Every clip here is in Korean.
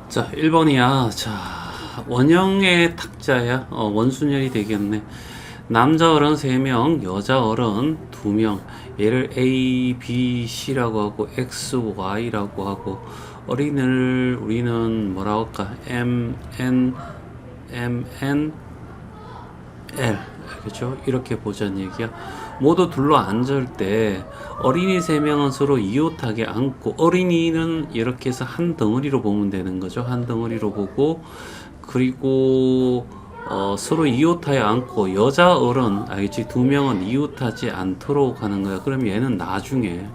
자, 1번이야. 자, 원형의 탁자야. 원순열이 되겠네. 남자 어른 3명, 여자 어른 2명. 얘를 A, B, C라고 하고 X, Y라고 하고 어린을 우리는 뭐라고 할까? M, N, L. 알겠죠? 이렇게 보자는 얘기야. 모두 둘러 앉을 때 어린이 3명은 서로 이웃하게 앉고, 어린이는 이렇게 해서 한 덩어리로 보면 되는 거죠. 한 덩어리로 보고, 그리고 서로 이웃하여 앉고, 여자 어른 알겠지? 2명은 이웃하지 않도록 하는 거야. 그럼 얘는 나중에,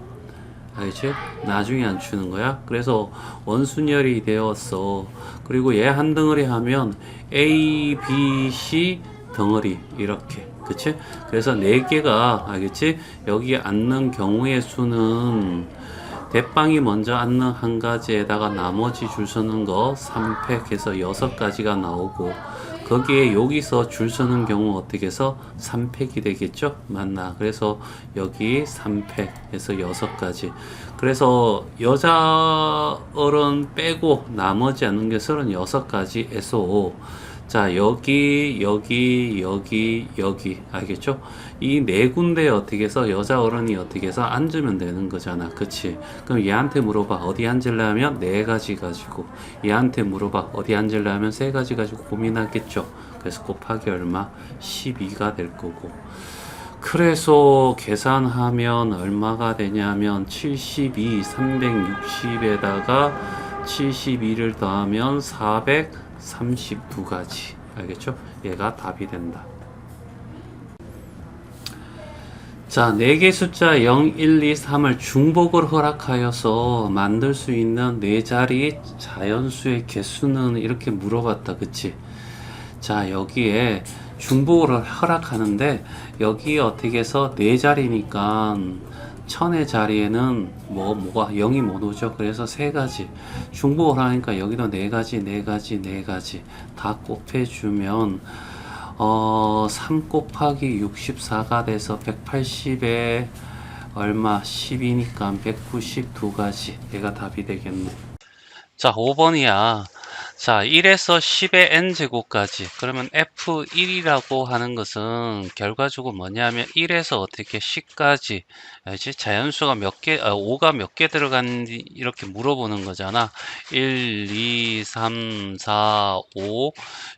알겠지? 나중에 앉추는 거야. 그래서 원순열이 되었어. 그리고 얘 한 덩어리 하면 A, B, C 덩어리 이렇게. 그치? 그래서 4개가, 알겠지? 여기 앉는 경우의 수는 대빵이 먼저 앉는 한 가지에다가 나머지 줄 서는 거 3팩 해서 6가지가 나오고, 거기에 여기서 줄 서는 경우 어떻게 해서 3팩이 되겠죠? 맞나? 그래서 여기 3팩 해서 6가지. 그래서 여자 어른 빼고 나머지 앉는 게 36가지에서, 자, 여기, 알겠죠? 이 네 군데 어떻게 해서 여자 어른이 어떻게 해서 앉으면 되는 거잖아. 그치? 그럼 얘한테 물어봐. 어디 앉으려면 4가지 가지고. 얘한테 물어봐. 어디 앉으려면 3가지 가지고 고민하겠죠? 그래서 곱하기 얼마? 12가 될 거고. 그래서 계산하면 얼마가 되냐면 72, 360에다가 72를 더하면 432가지. 알겠죠? 얘가 답이 된다. 자, 4개 숫자 0, 1, 2, 3을 중복을 허락하여서 만들 수 있는 4자리 자연수의 개수는 이렇게 물어봤다. 그치? 자, 여기에 중복을 허락하는데, 여기 어떻게 해서 4자리니까 1000의 자리에는 뭐가 0이 못 오죠. 그래서 3가지 중복을 하니까 여기도 4가지 4가지 4가지 다 곱해주면 3 곱하기 64가 돼서 180에 얼마 10이니까 192가지. 얘가 답이 되겠네. 자, 5번이야. 자, 1에서 10의 n제곱까지. 그러면 F1이라고 하는 것은 결과적으로 뭐냐면 1에서 어떻게 10까지. 알지? 자연수가 몇 개, 5가 몇 개 들어갔는지 이렇게 물어보는 거잖아. 1, 2, 3, 4, 5,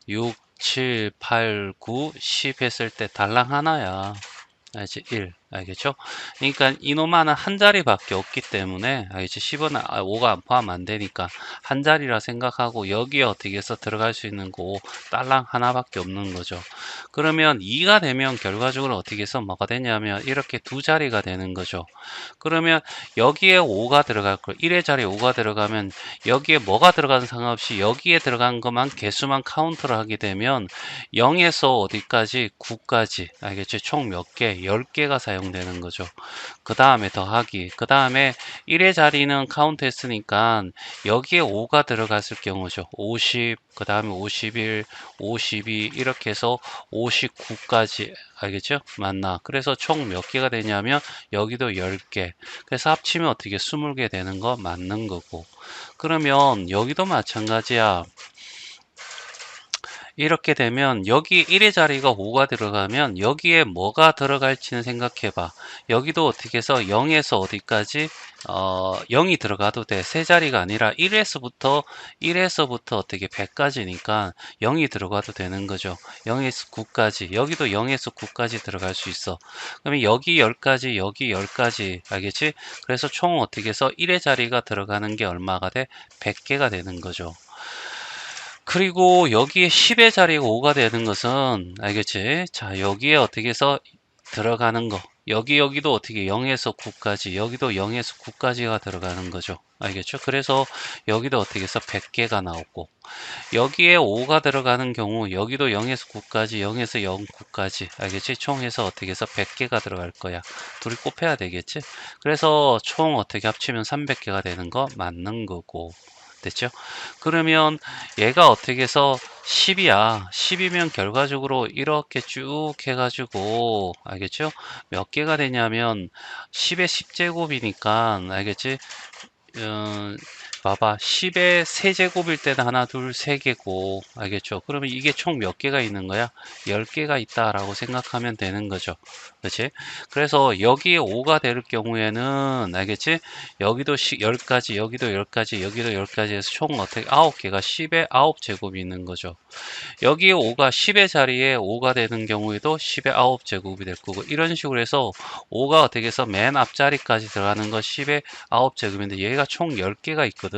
6, 7, 8, 9, 10 했을 때 달랑 하나야. 알지? 1. 알겠죠? 그러니까 이놈하는 한 자리밖에 없기 때문에, 알겠지? 10은 5가 포함 안 되니까 한 자리라 생각하고, 여기에 어떻게 해서 들어갈 수 있는 거 딸랑 하나밖에 없는 거죠. 그러면 2가 되면 결과적으로 어떻게 해서 뭐가 되냐면 이렇게 두 자리가 되는 거죠. 그러면 여기에 5가 들어갈 걸, 1의 자리에 5가 들어가면 여기에 뭐가 들어가는 상관없이 여기에 들어간 것만 개수만 카운트를 하게 되면 0에서 어디까지? 9까지. 알겠죠? 총 몇 개? 10개가 사용되는 거죠. 그 다음에 더하기. 그 다음에 1의 자리는 카운트 했으니까 여기에 5가 들어갔을 경우죠. 50, 그 다음에 51, 52 이렇게 해서 59까지. 알겠죠? 맞나? 그래서 총 몇 개가 되냐면 여기도 10개. 그래서 합치면 어떻게 20개 되는 거 맞는 거고. 그러면 여기도 마찬가지야. 이렇게 되면 여기 1의 자리가 5가 들어가면 여기에 뭐가 들어갈지는 생각해 봐. 여기도 어떻게 해서 0에서 어디까지 0이 들어가도 돼. 세 자리가 아니라 1에서부터 어떻게 100까지니까 0이 들어가도 되는 거죠. 0에서 9까지. 여기도 0에서 9까지 들어갈 수 있어. 그러면 여기 10까지, 여기 10까지. 알겠지? 그래서 총 어떻게 해서 1의 자리가 들어가는 게 얼마가 돼? 100개가 되는 거죠. 그리고 여기에 10의 자리가 5가 되는 것은, 알겠지? 자, 여기에 어떻게 해서 들어가는 거. 여기도 어떻게 0에서 9까지, 여기도 0에서 9까지가 들어가는 거죠. 알겠죠? 그래서 여기도 어떻게 해서 100개가 나오고, 여기에 5가 들어가는 경우, 여기도 0에서 9까지, 0에서 0, 9까지. 알겠지? 총 해서 어떻게 해서 100개가 들어갈 거야. 둘이 곱해야 되겠지? 그래서 총 어떻게 합치면 300개가 되는 거 맞는 거고. 됐죠? 그러면 얘가 어떻게 해서 10이야. 10이면 결과적으로 이렇게 쭉 해가지고, 알겠죠? 몇 개가 되냐면 10의 10제곱이니까, 알겠지? 봐봐. 10의 세제곱일 때는 하나, 둘, 세 개고, 알겠죠? 그러면 이게 총 몇 개가 있는 거야? 10개가 있다라고 생각하면 되는 거죠. 그렇지? 그래서 여기에 5가 될 경우에는, 알겠지? 여기도 10가지, 여기도 10가지, 여기도 10가지 해서 총 어떻게 9개가 10의 9제곱이 있는 거죠. 여기에 5가 10의 자리에 5가 되는 경우에도 10의 9제곱이 될 거고, 이런 식으로 해서 5가 어떻게 해서 맨 앞자리까지 들어가는 거 10의 9제곱인데 얘가 총 10개가 있거든.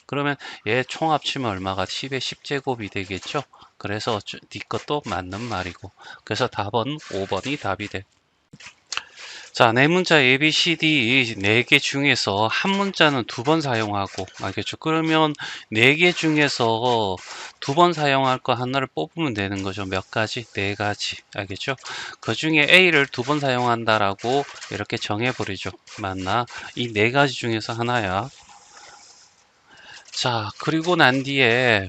그러면 얘 총 합치면 얼마가 10의 10제곱이 되겠죠? 그래서 네 것도 맞는 말이고. 그래서 답은 5번이 답이 돼. 자, 네 문자 A, B, C, D 네 개 중에서 한 문자는 두 번 사용하고, 알겠죠? 그러면 네 개 중에서 두 번 사용할 거 하나를 뽑으면 되는 거죠. 몇 가지? 네 가지. 알겠죠? 그 중에 A를 두 번 사용한다라고 이렇게 정해버리죠. 맞나? 이 네 가지 중에서 하나야. 자, 그리고 난 뒤에,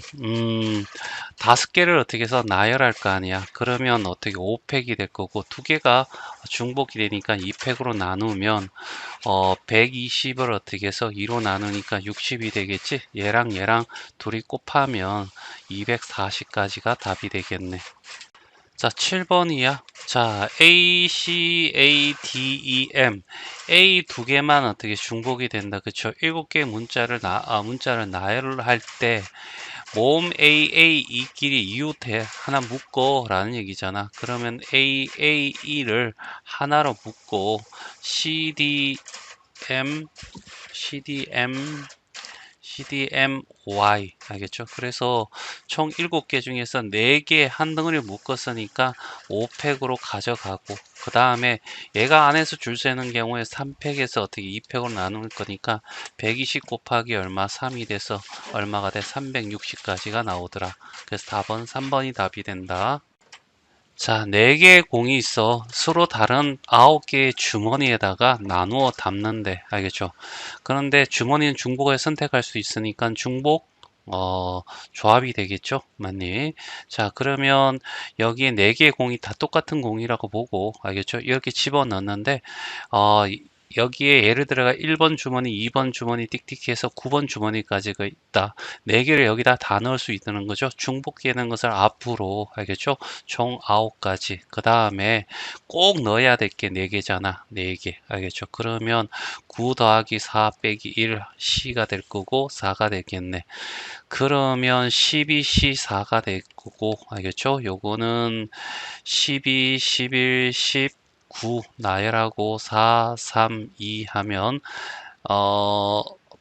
5개를 어떻게 해서 나열할 거 아니야. 그러면 어떻게 5팩이 될 거고, 두 개가 중복이 되니까 2팩으로 나누면, 120을 어떻게 해서 2로 나누니까 60이 되겠지? 얘랑 둘이 곱하면 240까지가 답이 되겠네. 자, 7번이야. 자, A, C, A, D, E, M. A 두 개만 어떻게 중복이 된다. 그쵸? 7개의 문자를 나열을 할 때, 모음 A, A, E끼리 이웃해. 하나 묶어. 라는 얘기잖아. 그러면 A, A, E를 하나로 묶고, C, D, M, C, D, M, CDMY 알겠죠? 그래서 총 7개 중에서 4개 한 덩어리 묶었으니까 5팩으로 가져가고 그 다음에 얘가 안에서 줄 세는 경우에 3팩에서 어떻게 2팩으로 나눌 거니까 120 곱하기 얼마 3이 돼서 얼마가 돼? 360까지가 나오더라. 그래서 답은 3번이 답이 된다. 자, 4개의 공이 있어. 서로 다른 9개의 주머니에다가 나누어 담는데, 알겠죠? 그런데 주머니는 중복을 선택할 수 있으니까 중복, 조합이 되겠죠? 맞니? 자, 그러면 여기에 4개의 공이 다 똑같은 공이라고 보고, 알겠죠? 이렇게 집어넣는데, 여기에 예를 들어가 1번 주머니, 2번 주머니 띡띡해서 9번 주머니까지가 있다. 4개를 여기다 다 넣을 수 있다는 거죠. 중복되는 것을 앞으로, 알겠죠? 총 9가지. 그 다음에 꼭 넣어야 될 게 4개잖아. 4개. 알겠죠? 그러면 9 더하기 4 빼기 1, C가 될 거고 4가 되겠네. 그러면 12C 4가 될 거고, 알겠죠? 요거는 12, 11, 9 나열하고 4, 3, 2 하면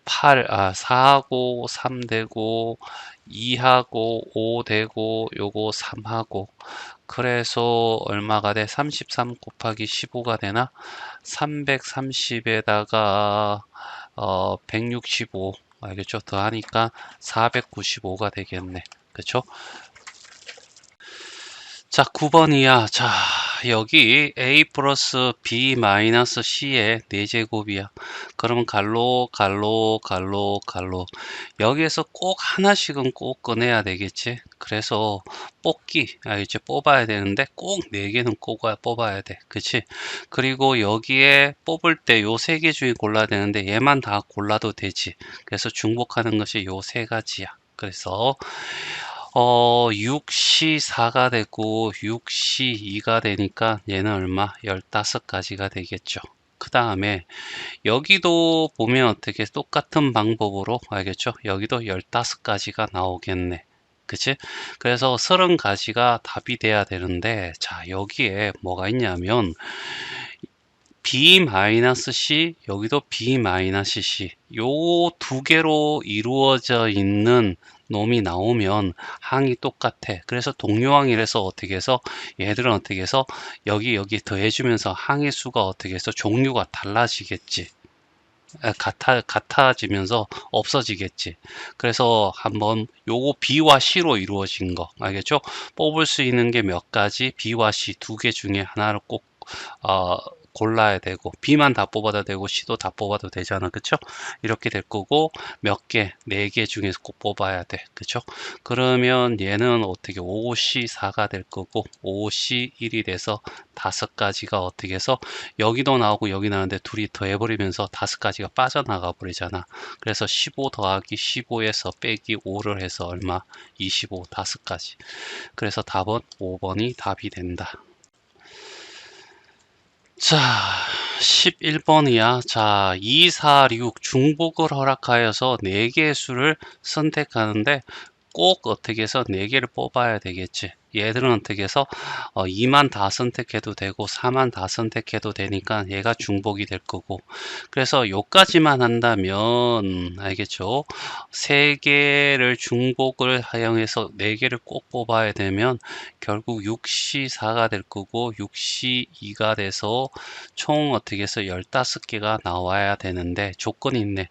4하고 3 되고 2하고 5 되고 요거 3하고 그래서 얼마가 돼? 33 곱하기 15가 되나? 330에다가 165 알겠죠? 더하니까 495가 되겠네. 그쵸? 자, 9번이야. 자, 여기 A 플러스 B 마이너스 C의 4제곱이야. 그러면 갈로. 여기에서 꼭 하나씩은 꼭 꺼내야 되겠지. 그래서 뽑기, 알겠지? 뽑아야 되는데 꼭 4개는 뽑아야 돼. 그치? 그리고 여기에 뽑을 때 요 3개 중에 골라야 되는데 얘만 다 골라도 되지. 그래서 중복하는 것이 요 3가지야. 그래서 6C 4가 되고 6C 2가 되니까 얘는 얼마? 15가지가 되겠죠. 그 다음에 여기도 보면 어떻게 똑같은 방법으로 알겠죠? 여기도 15가지가 나오겠네. 그치? 그래서 30가지가 답이 돼야 되는데 자 여기에 뭐가 있냐면 B-C 여기도 B-C 요 두 개로 이루어져 있는 놈이 나오면 항이 똑같아. 그래서 동료항이라서 어떻게 해서 얘들은 어떻게 해서 여기 더해주면서 항의 수가 어떻게 해서 종류가 달라지겠지. 같아지면서 없어지겠지. 그래서 한번 요거 B와 C로 이루어진 거 알겠죠? 뽑을 수 있는 게 몇 가지 B와 C 2개 중에 하나를 꼭 골라야 되고 B만 다 뽑아도 되고 C도 다 뽑아도 되잖아. 그쵸? 이렇게 될 거고 몇 개, 4개 중에서 꼭 뽑아야 돼. 그쵸? 그러면 얘는 어떻게 5C4가 될 거고 5C1이 돼서 5가지가 어떻게 해서 여기도 나오고 여기 나오는데 둘이 더해버리면서 5가지가 빠져나가 버리잖아. 그래서 15 더하기 15에서 빼기 5를 해서 얼마? 25, 5가지. 그래서 답은 5번이 답이 된다. 자, 11번이야. 자, 2, 4, 6 중복을 허락하여서 4개의 수를 선택하는데 꼭 어떻게 해서 4개를 뽑아야 되겠지. 얘들은 어떻게 해서 2만 다 선택해도 되고 4만 다 선택해도 되니까 얘가 중복이 될 거고, 그래서 요까지만 한다면 알겠죠? 3개를 중복을 하여해서 4개를 꼭 뽑아야 되면 결국 6C4가 될 거고 6C2가 돼서 총 어떻게 해서 15개가 나와야 되는데 조건이 있네.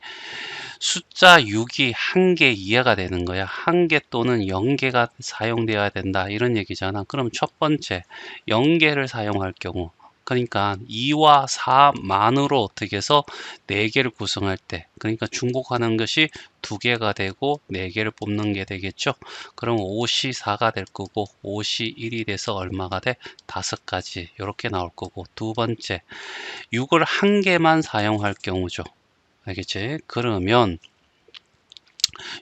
숫자 6이 1개 이하가 되는 거야. 1개 또는 0개가 사용되어야 된다 이런 얘기잖아. 그럼 첫 번째 0개를 사용할 경우, 그러니까 2와 4만으로 어떻게 해서 4개를 구성할 때, 그러니까 중복하는 것이 2개가 되고 4개를 뽑는 게 되겠죠. 그럼 5C4가 될 거고 5C1이 돼서 얼마가 돼? 5가지 이렇게 나올 거고, 두 번째 6을 1개만 사용할 경우죠. 알겠지? 그러면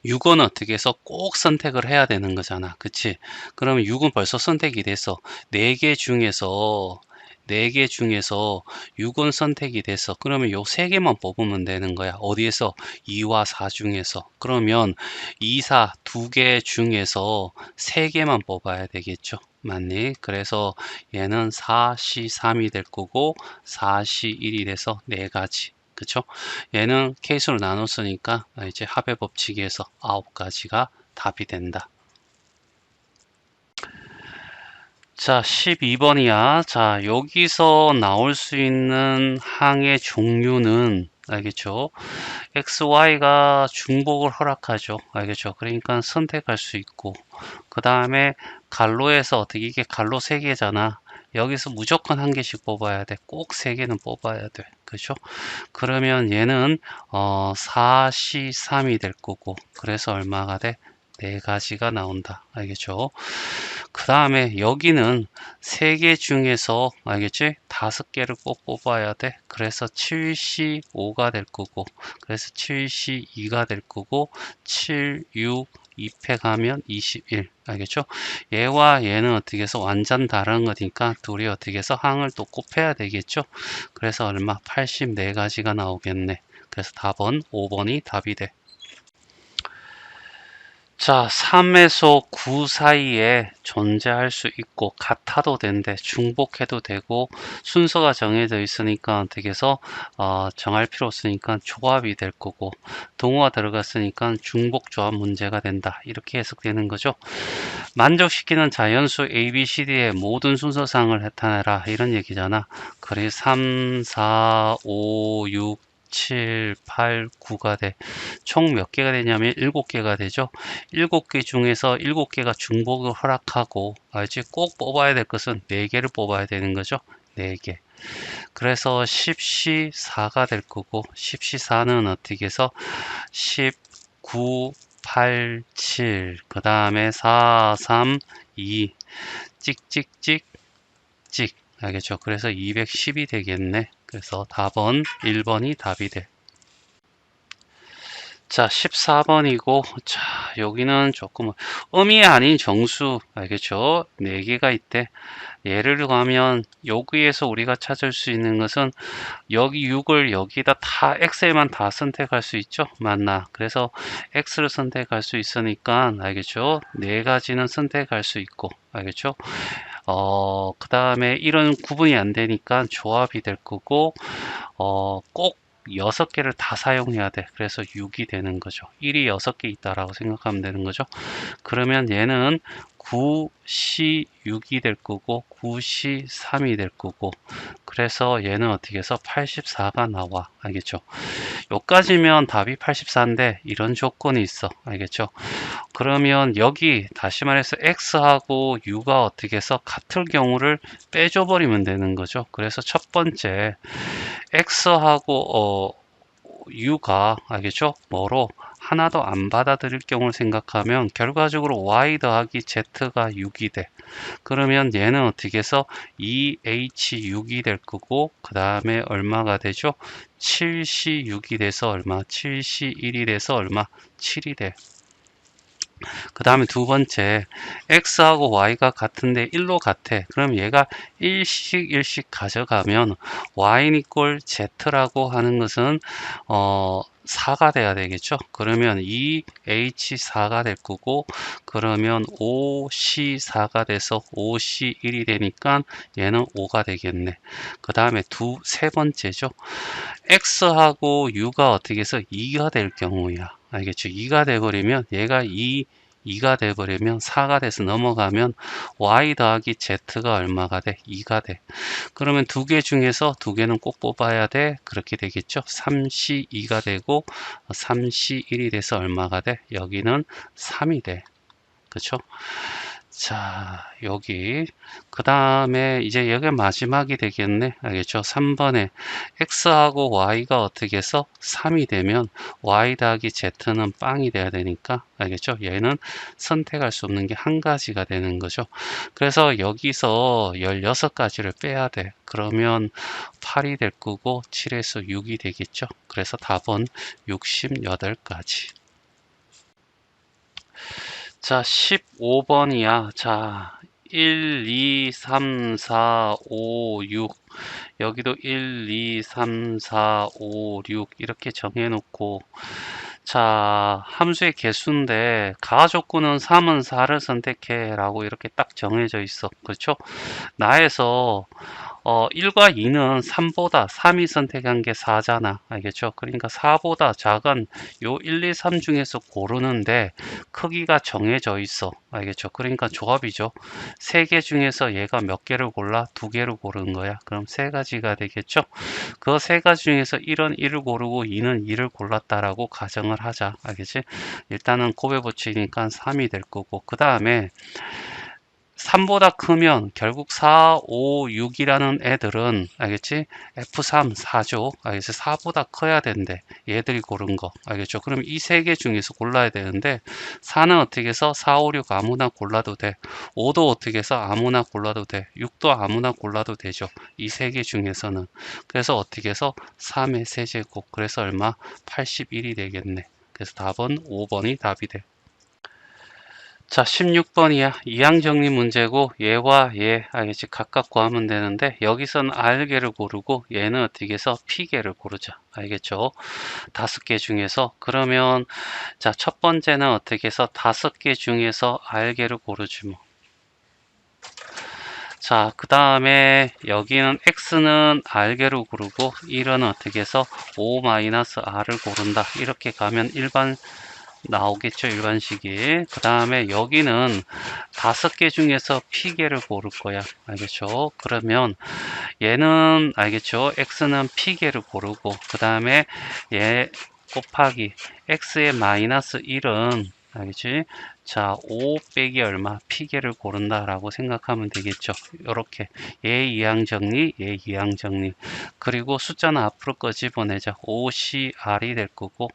6은 어떻게 해서 꼭 선택을 해야 되는 거잖아. 그치? 그러면 6은 벌써 선택이 돼서 4개 중에서 4개 중에서 6은 선택이 됐어. 그러면 요 3개만 뽑으면 되는 거야. 어디에서? 2와 4 중에서. 그러면 2, 4 2개 중에서 3개만 뽑아야 되겠죠. 맞니? 그래서 얘는 4C3이 될 거고 4C1이 돼서 4가지. 그쵸? 얘는 케이스로 나눴으니까 이제 합의 법칙에서 9가지가 답이 된다. 자, 12번이야. 자, 여기서 나올 수 있는 항의 종류는 알겠죠? X, Y가 중복을 허락하죠. 알겠죠? 그러니까 선택할 수 있고, 그 다음에 갈로에서 어떻게, 이게 갈로 3개잖아. 여기서 무조건 1개씩 뽑아야 돼. 꼭 3개는 뽑아야 돼. 그죠? 그러면 얘는 4C3이 될 거고, 그래서 얼마가 돼? 4가지가 나온다. 알겠죠? 그 다음에 여기는 3개 중에서 알겠지? 5개를 꼭 뽑아야 돼. 그래서 7C5가 될 거고, 그래서 7C2가 될 거고, 7, 6, 2패 가면 21. 알겠죠? 얘와 얘는 어떻게 해서 완전 다른 거니까 둘이 어떻게 해서 항을 또 곱해야 되겠죠? 그래서 얼마? 84가지가 나오겠네. 그래서 답은 5번이 답이 돼. 자, 3에서 9 사이에 존재할 수 있고 같아도 된대, 중복해도 되고 순서가 정해져 있으니까 어떻게 해서 정할 필요 없으니까 조합이 될 거고, 동호가 들어갔으니까 중복 조합 문제가 된다 이렇게 해석되는 거죠. 만족시키는 자연수 ABCD의 모든 순서상을 나타내라 이런 얘기잖아. 그래 3, 4, 5, 6, 7, 8, 9가 돼. 총 몇 개가 되냐면 7개가 되죠. 7개 중에서 7개가 중복을 허락하고, 알지? 꼭 뽑아야 될 것은 4개를 뽑아야 되는 거죠. 4개. 그래서 10C4가 될 거고, 10C4는 어떻게 해서 19, 8, 7, 그 다음에 4, 3, 2, 찍찍찍, 찍. 알겠죠? 그래서 210이 되겠네. 그래서 답은 1번이 답이 돼. 자, 14번이고, 자, 여기는 조금 음이 아닌 정수, 알겠죠? 4개가 있대. 예를 들면 여기에서 우리가 찾을 수 있는 것은 여기 6을 여기다 다 x에만 다 선택할 수 있죠. 맞나? 그래서 x를 선택할 수 있으니까 알겠죠? 4가지는 선택할 수 있고, 알겠죠? 그 다음에 이런 구분이 안 되니까 조합이 될 거고, 꼭 6개를 다 사용해야 돼. 그래서 6이 되는 거죠. 1이 6개 있다라고 생각하면 되는 거죠. 그러면 얘는 9C 6이 될 거고 9C 3이 될 거고, 그래서 얘는 어떻게 해서 84가 나와. 알겠죠? 요까지면 답이 84인데 이런 조건이 있어. 알겠죠? 그러면 여기 다시 말해서 x하고 u가 어떻게 해서 같을 경우를 빼줘 버리면 되는 거죠. 그래서 첫 번째 x하고 u가, 알겠죠? 뭐로 하나도 안 받아들일 경우를 생각하면 결과적으로 y 더하기 z가 6이 돼. 그러면 얘는 어떻게 해서 2h6이 될 거고, 그 다음에 얼마가 되죠? 7c6이 돼서 얼마? 7c1이 돼서 얼마? 7이 돼. 그 다음에 두 번째, x하고 y가 같은데 1로 같아. 그럼 얘가 1씩 가져가면 y 이꼴 z라고 하는 것은 4가 돼야 되겠죠. 그러면 2h4가 될 거고, 그러면 5c4가 돼서 5c1이 되니까 얘는 5가 되겠네. 그 다음에 세 번째죠. x하고 u가 어떻게 해서 2가 될 경우야. 알겠죠? 2가 돼버리면 얘가 2가 돼버리면 4가 돼서 넘어가면 y 더하기 z가 얼마가 돼? 2가 돼. 그러면 두 개 중에서 두 개는 꼭 뽑아야 돼. 그렇게 되겠죠. 3c2가 되고 3c1이 돼서 얼마가 돼? 여기는 3이 돼. 그쵸? 자, 여기 그 다음에 이제 여기 마지막이 되겠네. 알겠죠? 3번에 x하고 y가 어떻게 해서 3이 되면 y 더하기 z는 빵이 돼야 되니까, 알겠죠? 얘는 선택할 수 없는 게 한 가지가 되는 거죠. 그래서 여기서 16가지를 빼야 돼. 그러면 8이 될 거고 7에서 6이 되겠죠. 그래서 답은 68가지. 자, 15번이야. 자, 1, 2, 3, 4, 5, 6. 여기도 1, 2, 3, 4, 5, 6 이렇게 정해놓고, 자, 함수의 개수인데 가조건은 3은 4를 선택해 라고 이렇게 딱 정해져 있어. 그렇죠? 나에서 1과 2는 3보다 3이 선택한 게 4잖아. 알겠죠? 그러니까 4보다 작은 요 1, 2, 3 중에서 고르는데 크기가 정해져 있어. 알겠죠? 그러니까 조합이죠. 세 개 중에서 얘가 몇 개를 골라? 두 개를 고르는 거야. 그럼 세 가지가 되겠죠? 그 세 가지 중에서 1은 1을 고르고 2는 2를 골랐다라고 가정을 하자. 알겠지? 일단은 곱해 붙이니까 3이 될 거고, 그 다음에 3보다 크면 결국 4, 5, 6이라는 애들은, 알겠지? F3, 4죠. 알겠지? 4보다 커야 된대. 얘들이 고른 거. 알겠죠? 그럼 이 세 개 중에서 골라야 되는데, 4는 어떻게 해서 4, 5, 6 아무나 골라도 돼. 5도 어떻게 해서 아무나 골라도 돼. 6도 아무나 골라도 되죠. 이 세 개 중에서는. 그래서 어떻게 해서 3의 세제곱. 그래서 얼마? 81이 되겠네. 그래서 답은 5번이 답이 돼. 자, 16번이야. 이항 정리 문제고 얘와 얘, 알겠지? 각각 구하면 되는데 여기선 R개를 고르고 얘는 어떻게 해서 P개를 고르자. 알겠죠? 5개 중에서 그러면 자, 첫 번째는 어떻게 해서 5개 중에서 R개를 고르지 뭐. 자, 그 다음에 여기는 X는 R개로 고르고 1은 어떻게 해서 5-R을 고른다. 이렇게 가면 일반 나오겠죠, 일반식이. 그 다음에 여기는 5개 중에서 P개를 고를 거야. 알겠죠? 그러면 얘는, 알겠죠? X는 P개를 고르고, 그 다음에 얘 곱하기 X의 마이너스 1은, 알겠지? 자, 5 빼기 얼마? P개를 고른다라고 생각하면 되겠죠. 요렇게. 얘 이항 정리, 얘 이항 정리. 그리고 숫자는 앞으로 꺼집어내자. 5CR이 될 거고,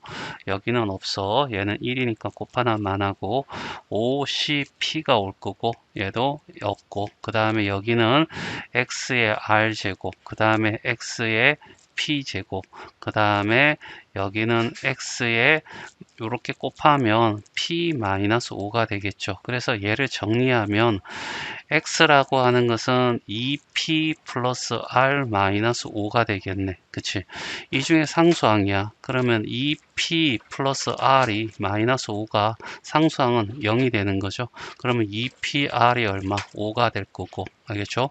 여기는 없어. 얘는 1이니까 곱하나만 하고, 5CP가 올 거고, 얘도 없고, 그 다음에 여기는 X의 R제곱, 그 다음에 X의 P제곱, 그 다음에 여기는 X의 이렇게 곱하면 P-5가 되겠죠. 그래서 얘를 정리하면 X라고 하는 것은 2P 플러스 R-5가 되겠네. 그치? 이 중에 상수항이야. 그러면 2P 플러스 R이 마이너스 5가 상수항은 0이 되는 거죠. 그러면 2PR이 얼마? 5가 될 거고. 알겠죠?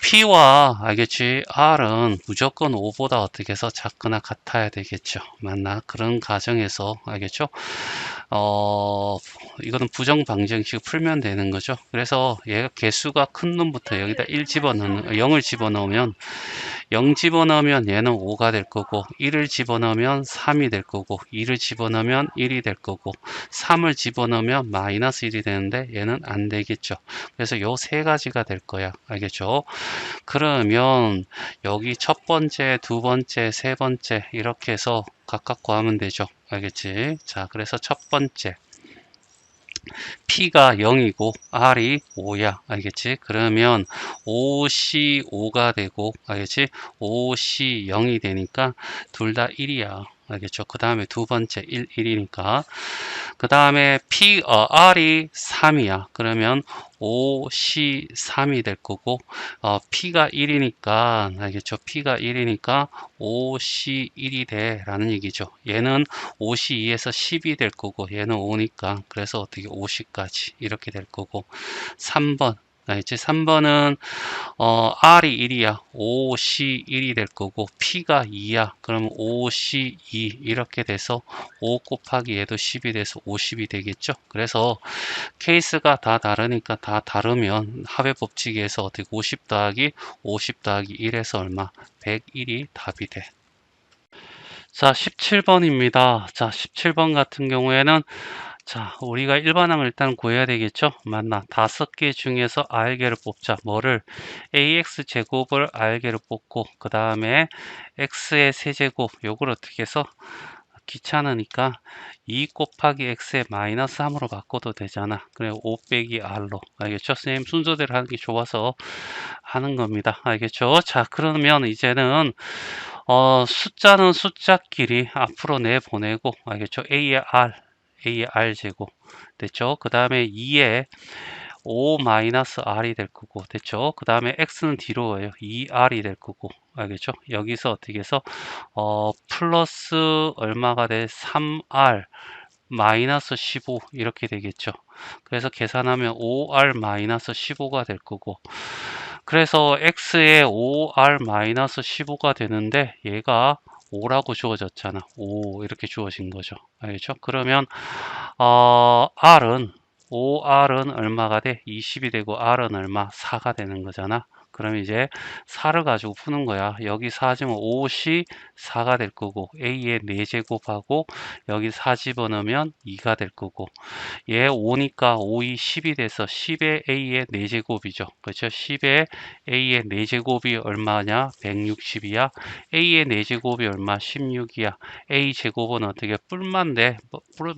P와 알겠지? R은 무조건 5보다 어떻게 해서 작거나 같아야 되겠죠. 맞나? 그런 가정에서 알겠죠? 이거는 부정 방정식 풀면 되는 거죠. 그래서 얘가 개수가 큰 놈부터 여기다 0을 집어넣으면 0 집어넣으면 얘는 5가 될 거고 1을 집어넣으면 3이 될 거고 2를 집어넣으면 1이 될 거고 3을 집어넣으면 마이너스 1이 되는데 얘는 안 되겠죠. 그래서 요 세 가지가 될 거야. 알겠죠? 그러면 여기 첫 번째, 두 번째, 세 번째 이렇게 해서 각각 구하면 되죠. 알겠지? 자, 그래서 첫 번째 P가 0이고 R이 5야. 알겠지? 그러면 5C 5가 되고 알겠지? 5C 0이 되니까 둘 다 1이야. 알겠죠? 그 다음에 두 번째 1이니까 그 다음에 R이 3이야. 그러면 5C3이 될 거고, P가 1이니까, 알겠죠? P가 1이니까 5C1이 돼. 라는 얘기죠. 얘는 5C2에서 10이 될 거고, 얘는 5니까, 그래서 어떻게 50까지 이렇게 될 거고, 3번. 알겠지? 3번은 R이 1이야. 5C1이 될 거고 P가 2야. 그러면 5C2 이렇게 돼서 5 곱하기 얘도 10이 돼서 50이 되겠죠. 그래서 케이스가 다 다르니까 다 다르면 합의 법칙에서 어떻게 50 더하기 50 더하기 1에서 얼마? 101이 답이 돼. 자, 17번입니다. 자, 17번 같은 경우에는 자, 우리가 일반항을 일단 구해야 되겠죠? 맞나? 5개 중에서 R개를 뽑자. 뭐를? AX 제곱을 R개를 뽑고, 그 다음에 X의 세제곱, 요걸 어떻게 해서 귀찮으니까 2 곱하기 X의 마이너스 3으로 바꿔도 되잖아. 그래, 5 빼기 R로. 알겠죠? 선생님 순서대로 하는 게 좋아서 하는 겁니다. 알겠죠? 자, 그러면 이제는 숫자는 숫자끼리 앞으로 내보내고, 알겠죠? A의 R 제곱 됐죠? 그 다음에 2에 5-R이 될 거고 됐죠? 그 다음에 X는 뒤로 와요. 2R이 될 거고 알겠죠? 여기서 어떻게 해서 플러스 얼마가 돼? 3R 마이너스 15 이렇게 되겠죠. 그래서 계산하면 5R 마이너스 15가 될 거고 그래서 X에 5R 마이너스 15가 되는데 얘가 5라고 주어졌잖아. 5 이렇게 주어진 거죠. 알겠죠? 그러면 R은 5R은 얼마가 돼? 20이 되고 R은 얼마? 4가 되는 거잖아. 그럼 이제 4를 가지고 푸는 거야. 여기 4지면 5시 4가 될 거고 A의 4제곱하고 여기 4 집어넣으면 2가 될 거고 얘 5니까 5, 2, 10이 돼서 10의 A의 4제곱이죠. 그렇죠? 10의 A의 4제곱이 얼마냐? 160이야. A의 4제곱이 얼마? 16이야. A 제곱은 어떻게 뿔만데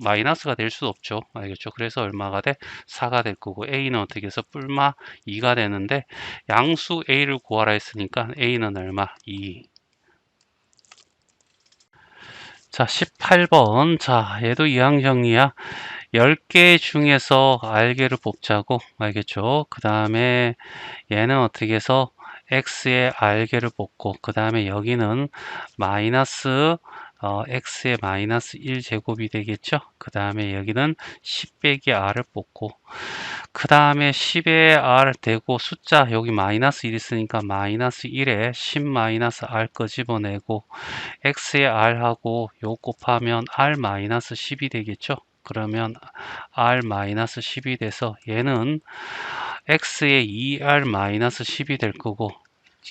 마이너스가 될 수 없죠. 알겠죠? 그래서 얼마가 돼? 4가 될 거고 A는 어떻게 해서 뿔마 2가 되는데 양수 A를 구하라 했으니까 A는 얼마? 2. 자, 18번. 자, 얘도 이항 정리야. 10개 중에서 R개를 뽑자고. 알겠죠? 그 다음에 얘는 어떻게 해서 X의 R개를 뽑고, 그 다음에 여기는 마이너스 X의 마이너스 1제곱이 되겠죠? 그 다음에 여기는 10 빼기 R을 뽑고, 그 다음에 10에 R 되고 숫자 여기 마이너스 1 있으니까 마이너스 1에 10 마이너스 R 거 집어내고 X에 R하고 요 곱하면 R 마이너스 10이 되겠죠? 그러면 R 마이너스 10이 돼서 얘는 X에 2R 마이너스 10이 될 거고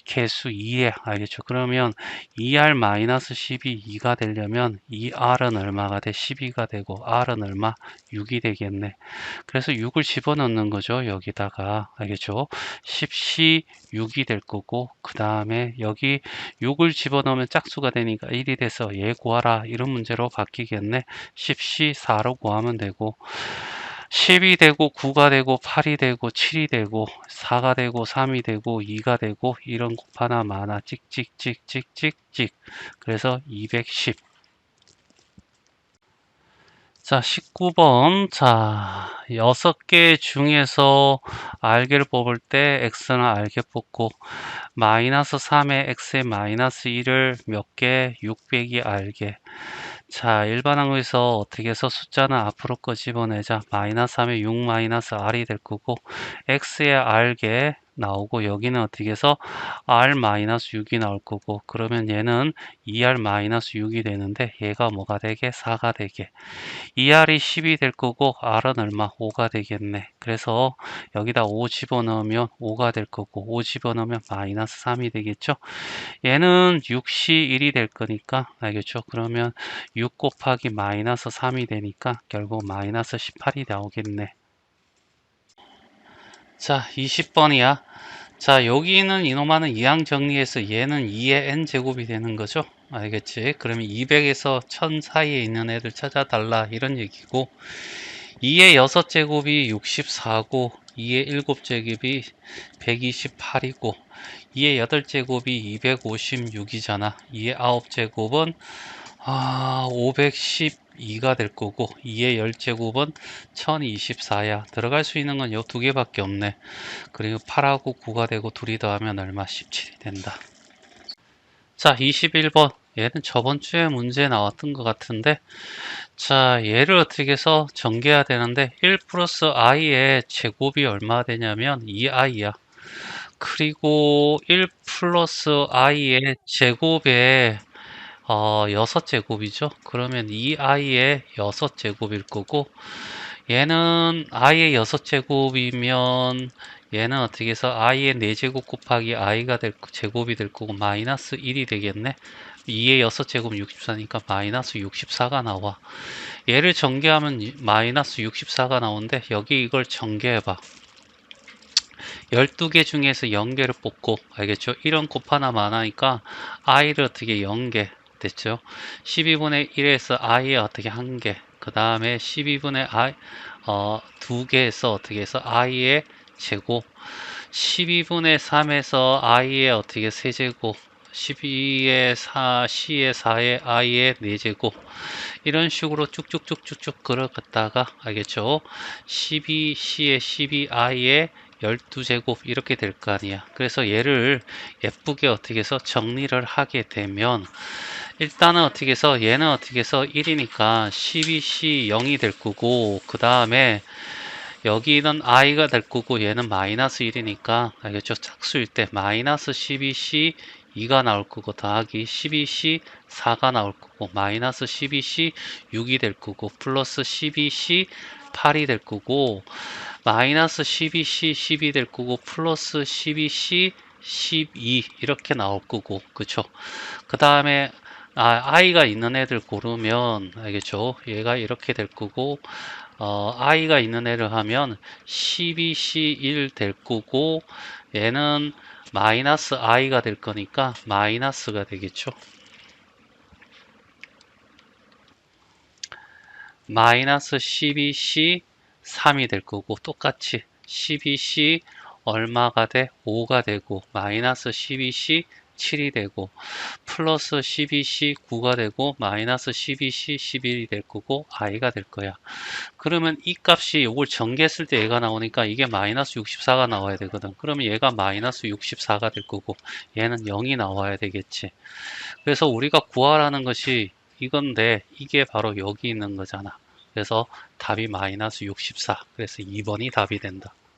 개수 2에 알겠죠? 그러면 2R 마이너스 10이 2가 되려면 2R은 얼마가 돼? 12가 되고 R은 얼마? 6이 되겠네. 그래서 6을 집어넣는 거죠. 여기다가 알겠죠? 10C 6이 될 거고 그 다음에 여기 6을 집어넣으면 짝수가 되니까 1이 돼서 얘 구하라 이런 문제로 바뀌겠네. 10C 4로 구하면 되고 10이 되고 9가 되고 8이 되고 7이 되고 4가 되고 3이 되고 2가 되고 이런 곱 하나 많아 찍찍찍찍찍찍 그래서 210. 자, 19번. 자, 6개 중에서 R개를 뽑을 때 X는 R개 뽑고 마이너스 3에 X의 마이너스 1을 몇 개? 6 빼기 R개. 자, 일반항에서 어떻게 해서 숫자는 앞으로 거 집어내자. 마이너스 3에 6 마이너스 R이 될 거고 X의 R개 나오고 여기는 어떻게 해서 R-6이 나올 거고 그러면 얘는 2R-6이 되는데 얘가 뭐가 되게? 4가 되게 2R이 10이 될 거고 R은 얼마? 5가 되겠네. 그래서 여기다 5 집어넣으면 5가 될 거고 5 집어넣으면 마이너스 3이 되겠죠. 얘는 6시 1이 될 거니까 알겠죠? 그러면 6 곱하기 마이너스 3이 되니까 결국 마이너스 18이 나오겠네. 자, 20번이야. 자, 여기는 이놈하는 이항 정리해서 얘는 2의 n제곱이 되는 거죠. 알겠지? 그러면 200에서 1000 사이에 있는 애들 찾아달라 이런 얘기고 2의 6제곱이 64고 2의 7제곱이 128이고 2의 8제곱이 256이잖아. 2의 9제곱은 512가 될 거고 2의 10제곱은 1024야. 들어갈 수 있는 건 요 두 개밖에 없네. 그리고 8하고 9가 되고 둘이 더하면 얼마? 17이 된다. 자, 21번. 얘는 저번 주에 문제 나왔던 것 같은데 자, 얘를 어떻게 해서 전개해야 되는데 1 플러스 i의 제곱이 얼마 되냐면 2i야. 그리고 1 플러스 i의 제곱에 6제곱이죠. 그러면 2i의 6제곱일 거고 얘는 i의 6제곱이면 얘는 어떻게 해서 i의 4제곱 곱하기 i가 제곱이 될 거고 마이너스 1이 되겠네. 2의 6제곱 64니까 마이너스 64가 나와. 얘를 전개하면 마이너스 64가 나오는데 여기 이걸 전개해봐. 12개 중에서 0개를 뽑고 알겠죠? 1은 곱하나만 하니까 i를 어떻게 0개 됐죠? 12분의 1에서 i에 어떻게 1개 그 다음에 12분의 i 2개에서 어떻게 해서 i의 제곱 12분의 3에서 i의 어떻게 세제곱 12의 4, c의 4의 i의 4제곱 이런 식으로 쭉쭉쭉쭉쭉 걸어갔다가 알겠죠? 12c의 12i의 12제곱 이렇게 될 거 아니야. 그래서 얘를 예쁘게 어떻게 해서 정리를 하게 되면 일단은 어떻게 해서 얘는 어떻게 해서 1이니까 12c 0이 될 거고 그 다음에 여기는 i가 될 거고 얘는 마이너스 1이니까 알겠죠? 짝수일 때 마이너스 12c 2가 나올 거고 더하기 12c 4가 나올 거고 마이너스 12c 6이 될 거고 플러스 12c 8이 될 거고 마이너스 12c 10이 될 거고 플러스 12c 12 이렇게 나올 거고 그쵸? 그 다음에 i가 있는 애들 고르면 알겠죠? 얘가 이렇게 될 거고 i가 있는 애를 하면 12c1 될 거고 얘는 마이너스 i가 될 거니까 마이너스가 되겠죠. 마이너스 12c 3이 될 거고 똑같이 12c 얼마가 돼? 5가 되고 마이너스 12c 7이 되고 플러스 12c 9가 되고 마이너스 12c 11이 될 거고 i가 될 거야. 그러면 이 값이 이걸 전개했을 때 얘가 나오니까 이게 마이너스 64가 나와야 되거든. 그러면 얘가 마이너스 64가 될 거고 얘는 0이 나와야 되겠지. 그래서 우리가 구하라는 것이 이건데 이게 바로 여기 있는 거잖아. 그래서 답이 마이너스 64. 그래서 2번이 답이 된다.